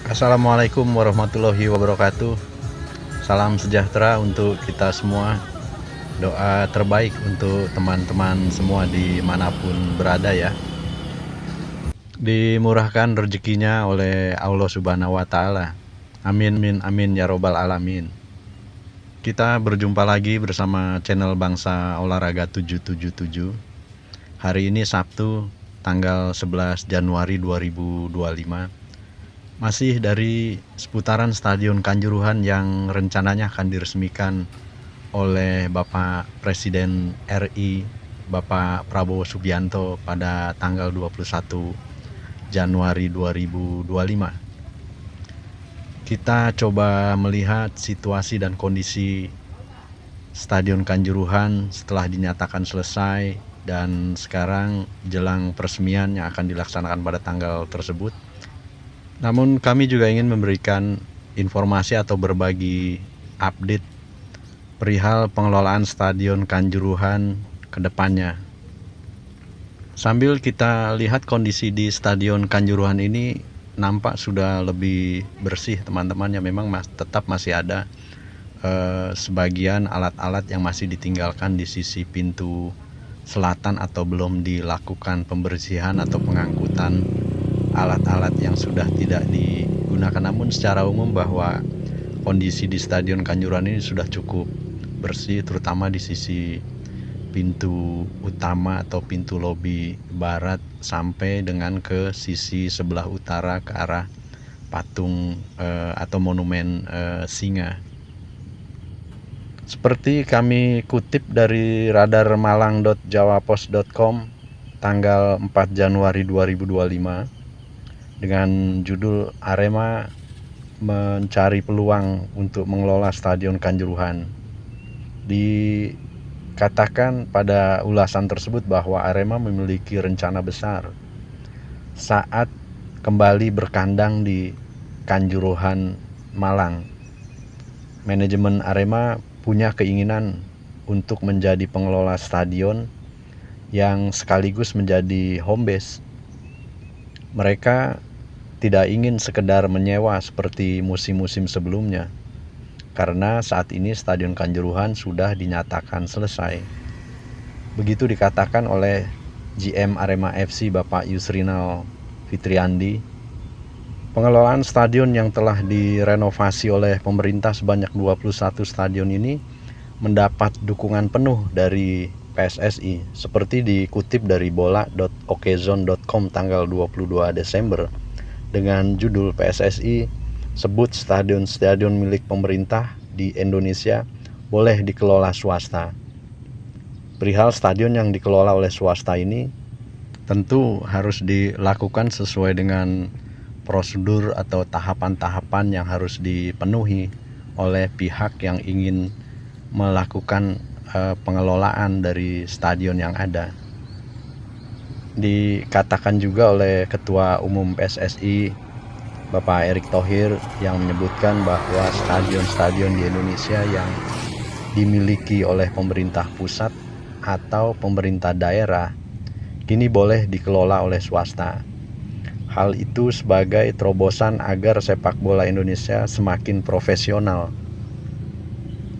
Assalamualaikum warahmatullahi wabarakatuh. Salam sejahtera untuk kita semua. Doa terbaik untuk teman-teman semua dimanapun berada ya. Dimurahkan rezekinya oleh Allah Subhanahu wa Ta'ala. Amin, amin, amin ya Robbal 'Alamin. Kita berjumpa lagi bersama channel Bangsa Olahraga 777. Hari ini Sabtu, tanggal 11 Januari 2025. Masih dari seputaran Stadion Kanjuruhan yang rencananya akan diresmikan oleh Bapak Presiden RI Bapak Prabowo Subianto pada tanggal 21 Januari 2025. Kita coba melihat situasi dan kondisi Stadion Kanjuruhan setelah dinyatakan selesai dan sekarang jelang peresmian yang akan dilaksanakan pada tanggal tersebut. Namun kami juga ingin memberikan informasi atau berbagi update perihal pengelolaan Stadion Kanjuruhan ke depannya. Sambil kita lihat kondisi di Stadion Kanjuruhan ini nampak sudah lebih bersih teman-teman, ya memang tetap masih ada sebagian alat-alat yang masih ditinggalkan di sisi pintu selatan atau belum dilakukan pembersihan atau pengangkutan alat-alat yang sudah tidak digunakan. Namun secara umum bahwa kondisi di Stadion Kanjuruhan ini sudah cukup bersih, terutama di sisi pintu utama atau pintu lobi barat sampai dengan ke sisi sebelah utara ke arah patung atau monumen singa. Seperti kami kutip dari radarmalang.jawapos.com tanggal 4 Januari 2025 dengan judul Arema mencari peluang untuk mengelola Stadion Kanjuruhan. Dikatakan pada ulasan tersebut bahwa Arema memiliki rencana besar saat kembali berkandang di Kanjuruhan, Malang. Manajemen Arema punya keinginan untuk menjadi pengelola stadion yang sekaligus menjadi home base. Mereka tidak ingin sekedar menyewa seperti musim-musim sebelumnya, karena saat ini Stadion Kanjuruhan sudah dinyatakan selesai. Begitu dikatakan oleh GM Arema FC Bapak Yusrinal Fitriandi. Pengelolaan stadion yang telah direnovasi oleh pemerintah sebanyak 21 stadion ini mendapat dukungan penuh dari PSSI, seperti dikutip dari bola.okezone.com tanggal 22 Desember dengan judul PSSI sebut stadion-stadion milik pemerintah di Indonesia boleh dikelola swasta. Perihal stadion yang dikelola oleh swasta ini tentu harus dilakukan sesuai dengan prosedur atau tahapan-tahapan yang harus dipenuhi oleh pihak yang ingin melakukan pengelolaan dari stadion yang ada. Dikatakan juga oleh Ketua Umum PSSI Bapak Erick Thohir yang menyebutkan bahwa stadion-stadion di Indonesia yang dimiliki oleh pemerintah pusat atau pemerintah daerah kini boleh dikelola oleh swasta. Hal itu sebagai terobosan agar sepak bola Indonesia semakin profesional.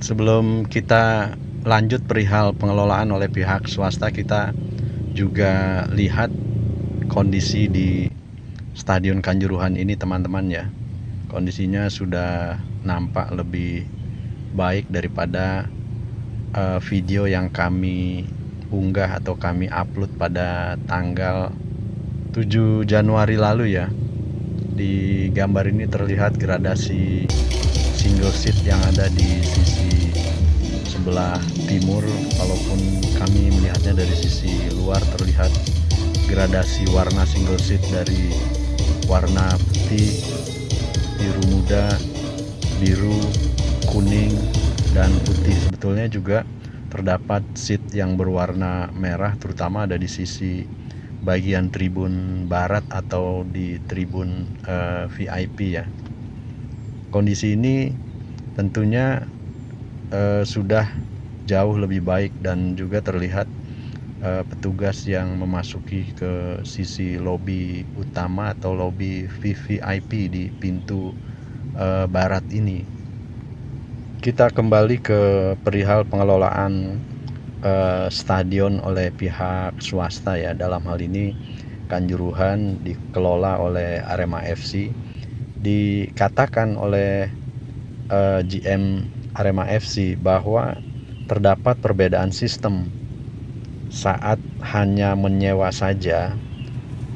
Sebelum kita lanjut perihal pengelolaan oleh pihak swasta, kita juga lihat kondisi di Stadion Kanjuruhan ini teman-teman ya. Kondisinya sudah nampak lebih baik daripada video yang kami unggah atau kami upload pada tanggal 7 Januari lalu ya. Di gambar ini terlihat gradasi single seat yang ada di sisi sebelah timur. Walaupun kami melihatnya dari sisi luar, terlihat gradasi warna single seat dari warna putih, biru muda, biru, kuning, dan putih. Sebetulnya juga terdapat seat yang berwarna merah, terutama ada di sisi bagian tribun barat atau di tribun VIP ya. Kondisi ini tentunya sudah jauh lebih baik dan juga terlihat petugas yang memasuki ke sisi lobi utama atau lobi VVIP di pintu barat ini. Kita kembali ke perihal pengelolaan stadion oleh pihak swasta ya. Dalam hal ini Kanjuruhan dikelola oleh Arema FC. Dikatakan oleh GM Arema FC bahwa terdapat perbedaan sistem saat hanya menyewa saja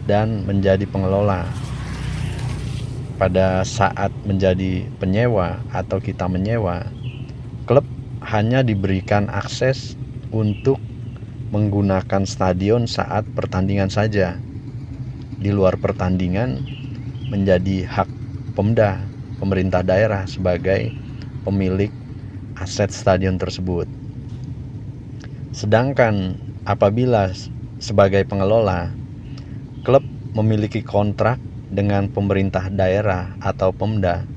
dan menjadi pengelola. Pada saat menjadi penyewa atau kita menyewa, klub hanya diberikan akses untuk menggunakan stadion saat pertandingan saja. Di luar pertandingan menjadi hak Pemda, pemerintah daerah sebagai pemilik aset stadion tersebut. Sedangkan apabila sebagai pengelola, klub memiliki kontrak dengan pemerintah daerah atau Pemda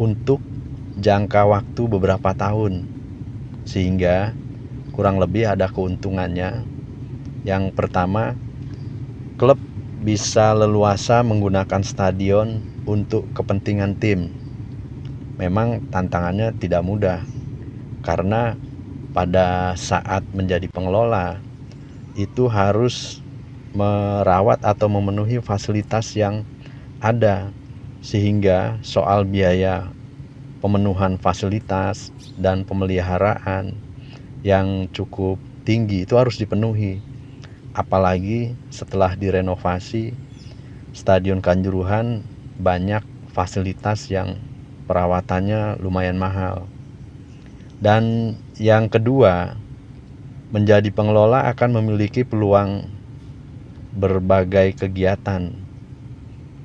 untuk jangka waktu beberapa tahun, sehingga kurang lebih ada keuntungannya. Yang pertama, klub bisa leluasa menggunakan stadion untuk kepentingan tim. Memang tantangannya tidak mudah, karena pada saat menjadi pengelola itu harus merawat atau memenuhi fasilitas yang ada, sehingga soal biaya pemenuhan fasilitas dan pemeliharaan yang cukup tinggi itu harus dipenuhi. Apalagi setelah direnovasi, Stadion Kanjuruhan banyak fasilitas yang perawatannya lumayan mahal. Dan yang kedua, menjadi pengelola akan memiliki peluang berbagai kegiatan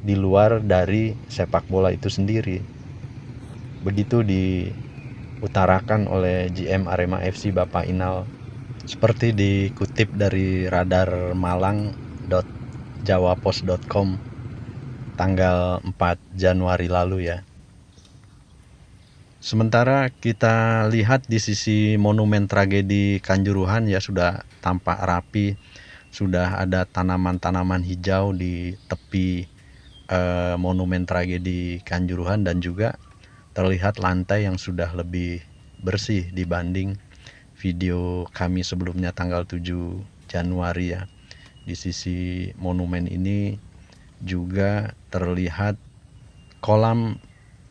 di luar dari sepak bola itu sendiri. Begitu diutarakan oleh GM Arema FC Bapak Inal, seperti dikutip dari radarmalang.jawapos.com tanggal 4 Januari lalu ya. Sementara kita lihat di sisi monumen tragedi Kanjuruhan ya, sudah tampak rapi, sudah ada tanaman-tanaman hijau di tepi monumen tragedi Kanjuruhan, dan juga terlihat lantai yang sudah lebih bersih dibanding video kami sebelumnya tanggal 7 Januari ya. Di sisi monumen ini juga terlihat kolam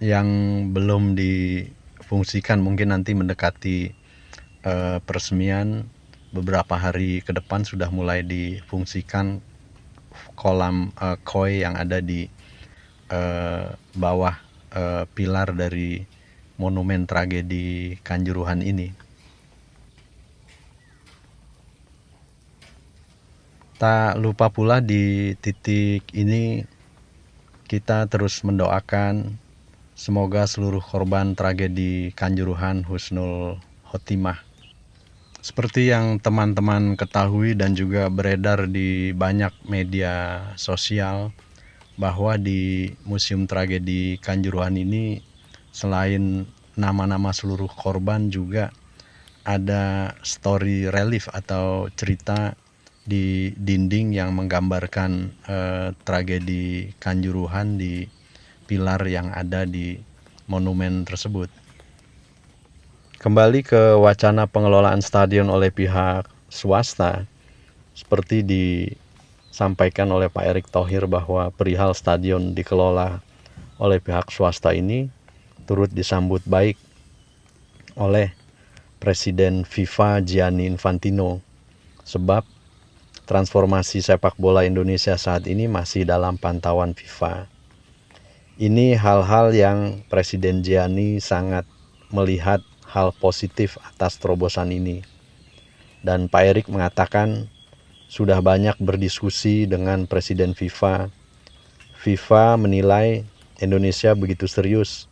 yang belum difungsikan, mungkin nanti mendekati peresmian beberapa hari ke depan sudah mulai difungsikan kolam koi yang ada di bawah pilar dari monumen tragedi Kanjuruhan ini. Tak lupa pula di titik ini kita terus mendoakan semoga seluruh korban tragedi Kanjuruhan husnul khotimah. Seperti yang teman-teman ketahui dan juga beredar di banyak media sosial, bahwa di Museum Tragedi Kanjuruhan ini selain nama-nama seluruh korban juga ada story relief atau cerita di dinding yang menggambarkan tragedi Kanjuruhan di pilar yang ada di monumen tersebut. Kembali ke wacana pengelolaan stadion oleh pihak swasta, seperti disampaikan oleh Pak Erick Thohir bahwa perihal stadion dikelola oleh pihak swasta ini turut disambut baik oleh Presiden FIFA Gianni Infantino, sebab transformasi sepak bola Indonesia saat ini masih dalam pantauan FIFA. Ini hal-hal yang Presiden Gianni sangat melihat hal positif atas terobosan ini. Dan Pak Erick mengatakan sudah banyak berdiskusi dengan Presiden FIFA. FIFA menilai Indonesia begitu serius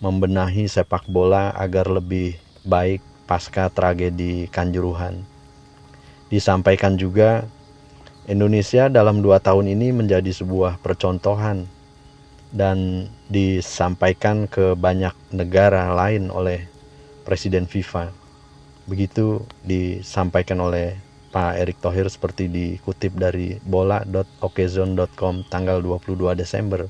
membenahi sepak bola agar lebih baik pasca tragedi Kanjuruhan. Disampaikan juga Indonesia dalam 2 tahun ini menjadi sebuah percontohan dan disampaikan ke banyak negara lain oleh Presiden FIFA. Begitu disampaikan oleh Pak Erick Thohir seperti dikutip dari bola.okezone.com tanggal 22 Desember.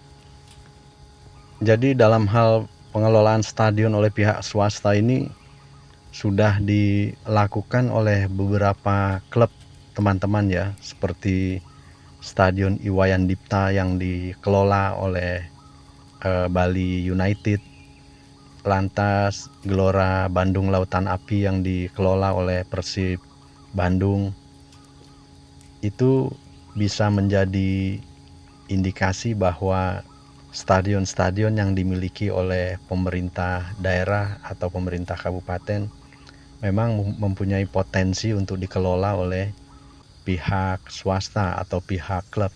Jadi dalam hal pengelolaan stadion oleh pihak swasta ini sudah dilakukan oleh beberapa klub teman-teman ya, seperti Stadion Iwayan Dipta yang dikelola oleh Bali United, lantas Gelora Bandung Lautan Api yang dikelola oleh Persib Bandung. Itu bisa menjadi indikasi bahwa stadion-stadion yang dimiliki oleh pemerintah daerah atau pemerintah kabupaten memang mempunyai potensi untuk dikelola oleh pihak swasta atau pihak klub.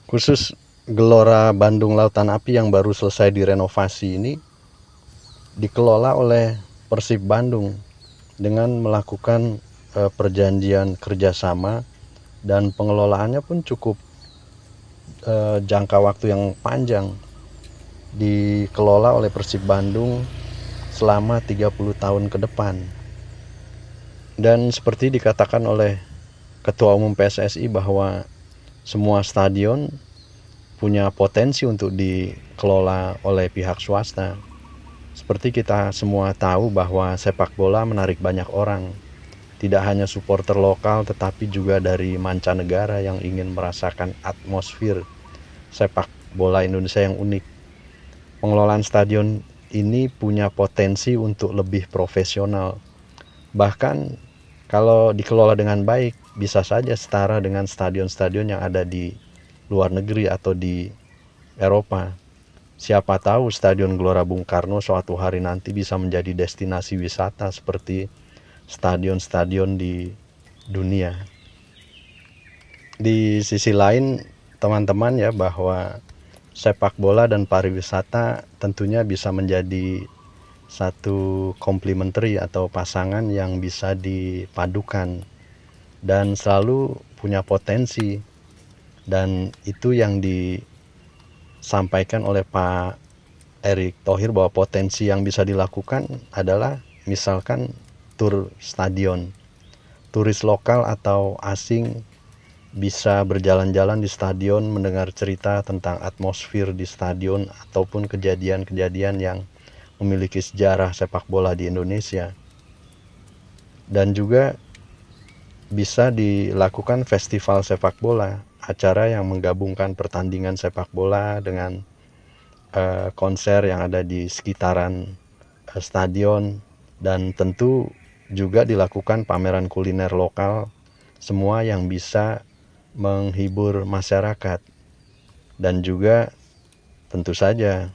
Khusus Gelora Bandung Lautan Api yang baru selesai direnovasi ini dikelola oleh Persib Bandung dengan melakukan perjanjian kerjasama, dan pengelolaannya pun cukup jangka waktu yang panjang. Dikelola oleh Persib Bandung selama 30 tahun ke depan. Dan seperti dikatakan oleh Ketua Umum PSSI bahwa semua stadion punya potensi untuk dikelola oleh pihak swasta. Seperti kita semua tahu bahwa sepak bola menarik banyak orang, tidak hanya supporter lokal tetapi juga dari mancanegara yang ingin merasakan atmosfer sepak bola Indonesia yang unik. Pengelolaan stadion ini punya potensi untuk lebih profesional. Bahkan kalau dikelola dengan baik, bisa saja setara dengan stadion-stadion yang ada di luar negeri atau di Eropa. Siapa tahu Stadion Gelora Bung Karno suatu hari nanti bisa menjadi destinasi wisata seperti stadion-stadion di dunia. Di sisi lain, teman-teman ya, bahwa sepak bola dan pariwisata tentunya bisa menjadi satu complementary atau pasangan yang bisa dipadukan dan selalu punya potensi. Dan itu yang disampaikan oleh Pak Erick Thohir, bahwa potensi yang bisa dilakukan adalah misalkan tur stadion. Turis lokal atau asing bisa berjalan-jalan di stadion, mendengar cerita tentang atmosfer di stadion ataupun kejadian-kejadian yang memiliki sejarah sepak bola di Indonesia. Dan juga bisa dilakukan festival sepak bola, acara yang menggabungkan pertandingan sepak bola dengan konser yang ada di sekitaran stadion, dan tentu juga dilakukan pameran kuliner lokal, semua yang bisa menghibur masyarakat. Dan juga tentu saja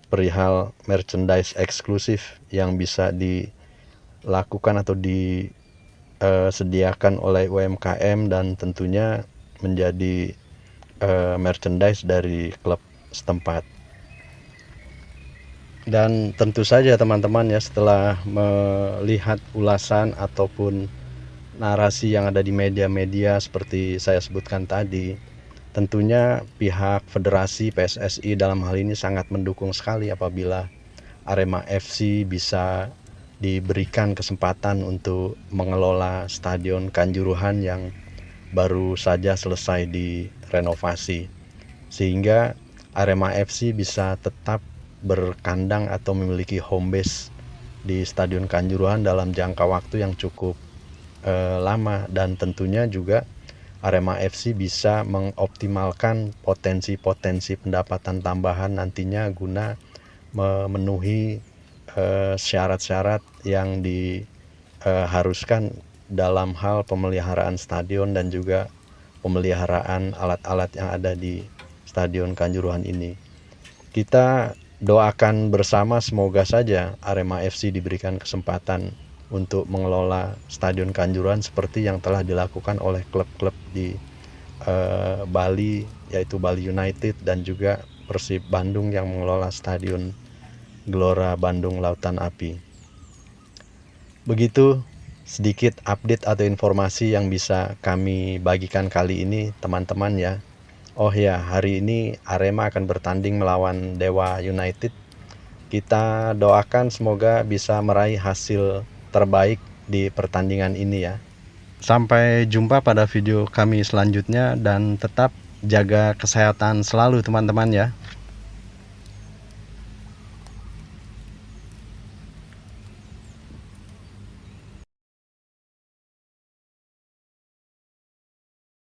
perihal merchandise eksklusif yang bisa dilakukan atau disediakan oleh UMKM dan tentunya menjadi merchandise dari klub setempat. Dan tentu saja teman-teman ya, setelah melihat ulasan ataupun narasi yang ada di media-media seperti saya sebutkan tadi, tentunya pihak Federasi PSSI dalam hal ini sangat mendukung sekali apabila Arema FC bisa diberikan kesempatan untuk mengelola Stadion Kanjuruhan yang baru saja selesai direnovasi, sehingga Arema FC bisa tetap berkandang atau memiliki home base di Stadion Kanjuruhan dalam jangka waktu yang cukup lama. Dan tentunya juga Arema FC bisa mengoptimalkan potensi-potensi pendapatan tambahan nantinya guna memenuhi syarat-syarat yang diharuskan dalam hal pemeliharaan stadion dan juga pemeliharaan alat-alat yang ada di Stadion Kanjuruhan ini. Kita doakan bersama semoga saja Arema FC diberikan kesempatan untuk mengelola Stadion Kanjuruhan seperti yang telah dilakukan oleh klub-klub di Bali, yaitu Bali United dan juga Persib Bandung yang mengelola Stadion Gelora Bandung Lautan Api. Begitu sedikit update atau informasi yang bisa kami bagikan kali ini teman-teman ya. Oh ya, hari ini Arema akan bertanding melawan Dewa United. Kita doakan semoga bisa meraih hasil terbaik di pertandingan ini ya. Sampai jumpa pada video kami selanjutnya dan tetap jaga kesehatan selalu teman-teman ya.